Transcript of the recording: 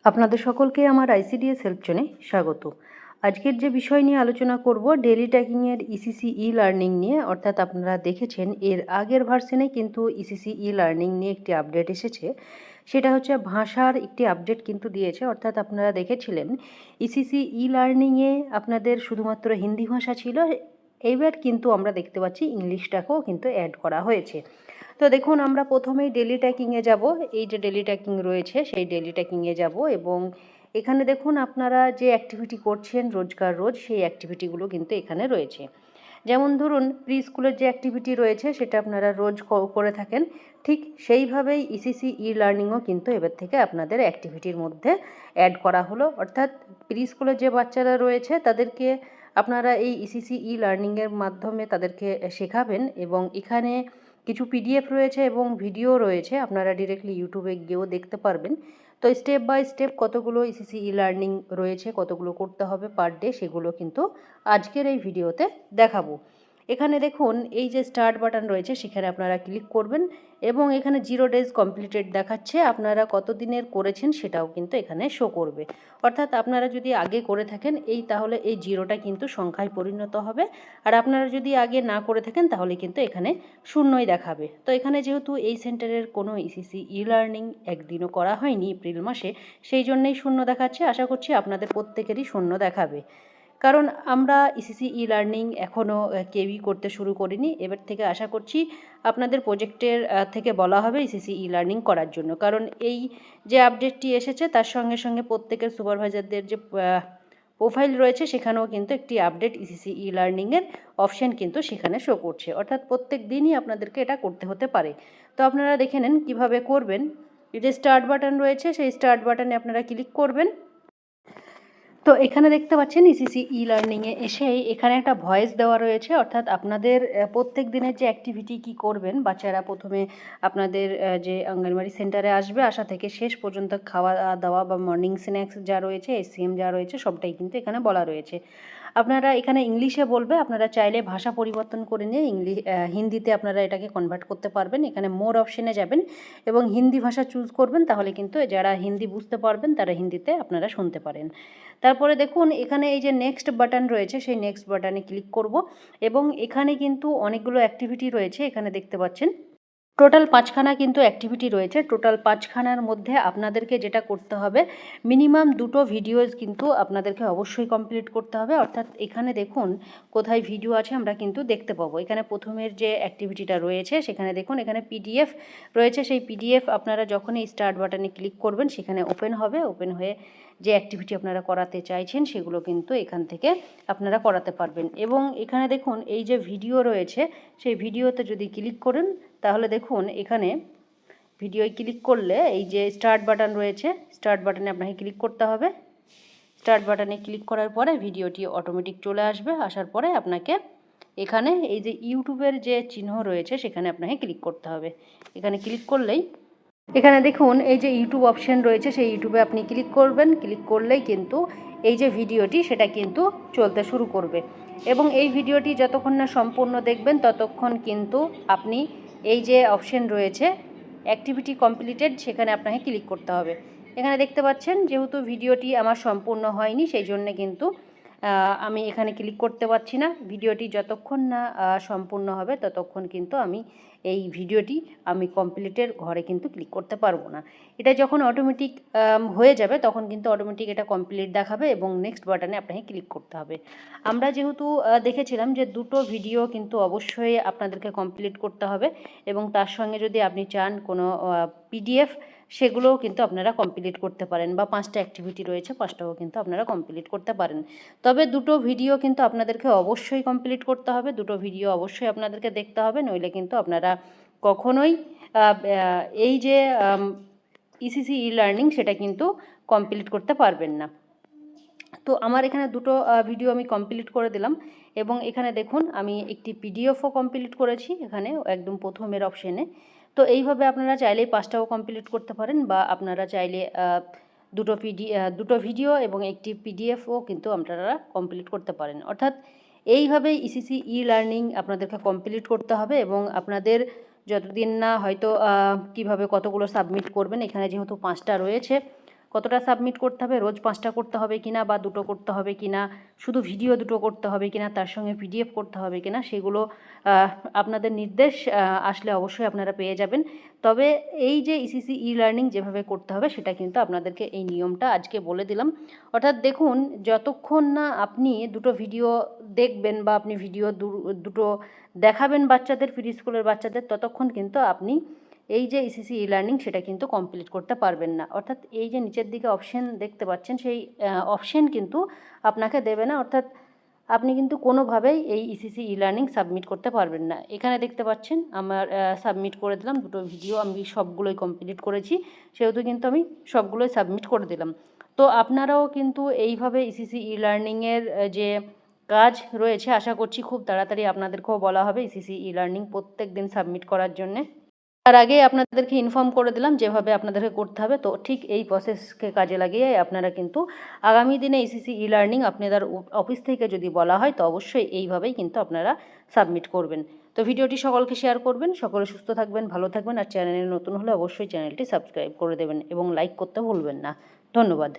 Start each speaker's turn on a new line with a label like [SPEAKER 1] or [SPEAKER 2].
[SPEAKER 1] আপনাদের সকলকে আমার আইসিডিএস হেল্প জোনে স্বাগত। আজকের যে বিষয় নিয়ে আলোচনা করব ডেলি ট্যাগিংয়ের ইসিসি ই লার্নিং নিয়ে। অর্থাৎ আপনারা দেখেছেন এর আগের ভার্সনে কিন্তু ইসিসি ই লার্নিং নিয়ে একটি আপডেট এসেছে। সেটা হচ্ছে ভাষার একটি আপডেট কিন্তু দিয়েছে। অর্থাৎ আপনারা দেখেছিলেন ইসিসি ই লার্নিংয়ে আপনাদের শুধুমাত্র হিন্দি ভাষা ছিল, এইবার কিন্তু আমরা দেখতে পাচ্ছি ইংলিশটাকেও কিন্তু অ্যাড করা হয়েছে। তো দেখুন, আমরা প্রথমেই ডেলি ট্যাকিংয়ে যাব। এই যে ডেলি ট্যাকিং রয়েছে সেই ডেলি ট্যাকিংয়ে যাব এবং এখানে দেখুন আপনারা যে অ্যাক্টিভিটি করছেন রোজকার রোজ, সেই অ্যাক্টিভিটিগুলো কিন্তু এখানে রয়েছে। যেমন ধরুন প্রি স্কুলের যে অ্যাক্টিভিটি রয়েছে সেটা আপনারা রোজ করে থাকেন, ঠিক সেইভাবেই ইসিসি ই লার্নিংও কিন্তু এবার থেকে আপনাদের অ্যাক্টিভিটির মধ্যে অ্যাড করা হলো। অর্থাৎ প্রি স্কুলের যে বাচ্চারা রয়েছে তাদেরকে আপনারা এই ইসিসি ই লার্নিংয়ের মাধ্যমে তাদেরকে শেখাবেন এবং এখানে কিছু পিডিএফ রয়েছে এবং ভিডিও রয়েছে, আপনারা ডিরেক্টলি ইউটিউবে গিয়েও দেখতে পারবেন। তো স্টেপ বাই স্টেপ কতগুলো ইসিসি ই লার্নিং রয়েছে, কতগুলো করতে হবে পার ডে, সেগুলো কিন্তু আজকের এই ভিডিওতে দেখাবো। এখানে দেখুন এই যে স্টার্ট বাটন রয়েছে সেখানে আপনারা ক্লিক করবেন এবং এখানে 0 ডেজ কমপ্লিটেড দেখাচ্ছে। আপনারা কত দিনের করেছেন সেটাও কিন্তু এখানে শো করবে। অর্থাৎ আপনারা যদি আগে করে থাকেন তাহলে এই 0টা কিন্তু সংখ্যায় পরিণত হবে, আর আপনারা যদি আগে না করে থাকেন তাহলে কিন্তু এখানে শূন্যই দেখাবে। তো এখানে যেহেতু এই সেন্টারের কোনো ইসিসি ই লার্নিং একদিনও করা হয়নি এপ্রিল মাসে, সেই জন্যেই শূন্য দেখাচ্ছে। আশা করছি আপনাদের প্রত্যেকেরই শূন্য দেখাবে, কারণ আমরা ইসিসি ই লার্নিং এখনও কেউই করতে শুরু করিনি। এবার থেকে আশা করছি আপনাদের প্রজেক্টের থেকে বলা হবে ইসিসি ই লার্নিং করার জন্য, কারণ এই যে আপডেটটি এসেছে তার সঙ্গে সঙ্গে প্রত্যেকের সুপারভাইজারদের যে প্রোফাইল রয়েছে সেখানেও কিন্তু একটি আপডেট ইসিসি ই লার্নিংয়ের অপশান কিন্তু সেখানে শো করছে। অর্থাৎ প্রত্যেক দিনই আপনাদেরকে এটা করতে হতে পারে। তো আপনারা দেখে নেন কীভাবে করবেন। এই যে স্টার্ট বাটন রয়েছে সেই স্টার্ট বাটনে আপনারা ক্লিক করবেন। তো এখানে দেখতে পাচ্ছেন ইসিসি ই লার্নিংয়ে এসে এখানে একটা ভয়েস দেওয়া রয়েছে। অর্থাৎ আপনাদের প্রত্যেক দিনের যে অ্যাক্টিভিটি কি করবেন, বাচ্চারা প্রথমে আপনাদের যে অঙ্গনওয়াড়ি সেন্টারে আসবে, আসা থেকে শেষ পর্যন্ত খাওয়া দাওয়া বা মর্নিং স্ন্যাক্স যা রয়েছে, এসসিএম যা রয়েছে, সবটাই কিন্তু এখানে বলা রয়েছে। আপনারা এখানে ইংলিশে বলবে, আপনারা চাইলে ভাষা পরিবর্তন করে নিয়ে হিন্দিতে আপনারা এটাকে কনভার্ট করতে পারবেন। এখানে মোর অপশনে যাবেন এবং হিন্দি ভাষা চুজ করবেন, তাহলে কিন্তু যারা হিন্দি বুঝতে পারবেন তারা হিন্দিতে আপনারা শুনতে পারেন। তারপরে দেখুন এখানে এই যে নেক্সট বাটন রয়েছে সেই নেক্সট বাটনে ক্লিক করব এবং এখানে কিন্তু অনেকগুলো অ্যাক্টিভিটি রয়েছে। এখানে দেখতে পাচ্ছেন টোটাল 5খানা কিন্তু অ্যাক্টিভিটি রয়েছে। টোটাল 5খানার মধ্যে আপনাদেরকে যেটা করতে হবে, মিনিমাম 2টো ভিডিওজ কিন্তু আপনাদেরকে অবশ্যই কমপ্লিট করতে হবে। অর্থাৎ এখানে দেখুন কোথায় ভিডিও আছে আমরা কিন্তু দেখতে পাবো। এখানে প্রথমের যে অ্যাক্টিভিটিটা রয়েছে সেখানে দেখুন এখানে পিডিএফ রয়েছে। সেই পিডিএফ আপনারা যখনই স্টার্ট বাটনে ক্লিক করবেন সেখানে ওপেন হবে। ওপেন হয়ে যে অ্যাক্টিভিটি আপনারা করাতে চাইছেন সেগুলো কিন্তু এখান থেকে আপনারা করাতে পারবেন। এবং এখানে দেখুন এই যে ভিডিও রয়েছে সেই ভিডিওতে যদি ক্লিক করেন তাহলে দেখুন এখানে ভিডিওয় ক্লিক করলে এই যে স্টার্ট বাটন রয়েছে, স্টার্ট বাটনে আপনাকে ক্লিক করতে হবে। স্টার্ট বাটনে ক্লিক করার পরে ভিডিওটি অটোমেটিক চলে আসবে। আসার পরে আপনাকে এখানে এই যে ইউটিউবের যে চিহ্ন রয়েছে সেখানে আপনাকে ক্লিক করতে হবে। এখানে ক্লিক করলেই এখানে দেখুন এই যে ইউটিউব অপশান রয়েছে সেই ইউটিউবে আপনি ক্লিক করবেন। ক্লিক করলেই কিন্তু এই যে ভিডিওটি সেটা কিন্তু চলতে শুরু করবে এবং এই ভিডিওটি যতক্ষণ না সম্পূর্ণ দেখবেন ততক্ষণ কিন্তু আপনি এই যে অপশান রয়েছে অ্যাক্টিভিটি কমপ্লিটেড সেখানে আপনাকে ক্লিক করতে হবে। এখানে দেখতে পাচ্ছেন যেহেতু ভিডিওটি আমার সম্পূর্ণ হয়নি সেই জন্যে কিন্তু আমি এখানে ক্লিক করতে পারছি না। ভিডিওটি যতক্ষণ না সম্পূর্ণ হবে ততক্ষণ কিন্তু আমি এই ভিডিওটি আমি কমপ্লিটের ঘরে কিন্তু ক্লিক করতে পারবো না। এটা যখন অটোমেটিক হয়ে যাবে তখন কিন্তু অটোমেটিক এটা কমপ্লিট দেখাবে এবং নেক্সট বাটনে আপনাকে ক্লিক করতে হবে। আমরা যেহেতু দেখেছিলাম যে 2টো ভিডিও কিন্তু অবশ্যই আপনাদেরকে কমপ্লিট করতে হবে এবং তার সঙ্গে যদি আপনি চান কোনো পিডিএফ সেগুলোও কিন্তু আপনারা কমপ্লিট করতে পারেন, বা 5টা অ্যাক্টিভিটি রয়েছে 5টাও কিন্তু আপনারা কমপ্লিট করতে পারেন। তবে 2টো ভিডিও কিন্তু আপনাদেরকে অবশ্যই কমপ্লিট করতে হবে। 2টো ভিডিও অবশ্যই আপনাদেরকে দেখতে হবে, নইলে কিন্তু আপনারা কখনোই এই যে ইসিসি ই লার্নিং সেটা কিন্তু কমপ্লিট করতে পারবেন না। তো আমার এখানে 2টো ভিডিও আমি কমপ্লিট করে দিলাম এবং এখানে দেখুন আমি একটি পিডিএফও কমপ্লিট করেছি এখানে একদম প্রথমের অপশানে। তো এইভাবে আপনারা চাইলেই 5টাও কমপ্লিট করতে পারেন, বা আপনারা চাইলে 2টো ভিডিও এবং একটি পিডিএফও কিন্তু আপনারা কমপ্লিট করতে পারেন। অর্থাৎ এইভাবেই ইসিসি ই লার্নিং আপনাদেরকে কমপ্লিট করতে হবে এবং আপনাদের যতদিন না হয়তো কীভাবে কতগুলো সাবমিট করবেন, এখানে যেহেতু 5টা রয়েছে কতটা সাবমিট করতে হবে, রোজ 5টা করতে হবে কিনা বা 2টো করতে হবে কিনা, শুধু ভিডিও 2টো করতে হবে কিনা, তার সঙ্গে পিডিএফ করতে হবে কিনা, সেগুলো আপনাদের নির্দেশ আসলে অবশ্যই আপনারা পেয়ে যাবেন। তবে এই যে ইসিসি ই লার্নিং যেভাবে করতে হবে সেটা কিন্তু আপনাদেরকে এই নিয়মটা আজকে বলে দিলাম। অর্থাৎ দেখুন, যতক্ষণ না আপনি 2টো ভিডিও দেখবেন বা আপনি ভিডিও 2টো দেখাবেন বাচ্চাদের, প্রি স্কুলের বাচ্চাদের, ততক্ষণ কিন্তু আপনি এই যে ইসিসি ই লার্নিং সেটা কিন্তু কমপ্লিট করতে পারবেন না। অর্থাৎ এই যে নিচের দিকে অপশন দেখতে পাচ্ছেন, সেই অপশন কিন্তু আপনাকে দেবে না। অর্থাৎ আপনি কিন্তু কোনোভাবেই এই ইসিসি ই লার্নিং সাবমিট করতে পারবেন না। এখানে দেখতে পাচ্ছেন আমার সাবমিট করে দিলাম 2টো ভিডিও, আমি সবগুলোই কমপ্লিট করেছি, সেহেতু কিন্তু আমি সবগুলোই সাবমিট করে দিলাম। তো আপনারাও কিন্তু এইভাবে ইসিসি ই লার্নিংয়ের যে কাজ রয়েছে, আশা করছি খুব তাড়াতাড়ি আপনাদেরকেও বলা হবে ইসিসি ই লার্নিং প্রত্যেক দিন সাবমিট করার জন্যে। তার আগে আপনাদেরকে ইনফর্ম করে দিলাম যেভাবে আপনাদেরকে করতে হবে। তো ঠিক এই প্রসেসকে কাজে লাগিয়ে আপনারা কিন্তু আগামী দিনে ইসিসি ই লার্নিং আপনাদের অফিস থেকে যদি বলা হয় তো অবশ্যই এইভাবেই কিন্তু আপনারা সাবমিট করবেন। তো ভিডিওটি সকলকে শেয়ার করবেন। সকলে সুস্থ থাকবেন, ভালো থাকবেন, আর চ্যানেলে নতুন হলে অবশ্যই চ্যানেলটি সাবস্ক্রাইব করে দেবেন এবং লাইক করতে ভুলবেন না। ধন্যবাদ।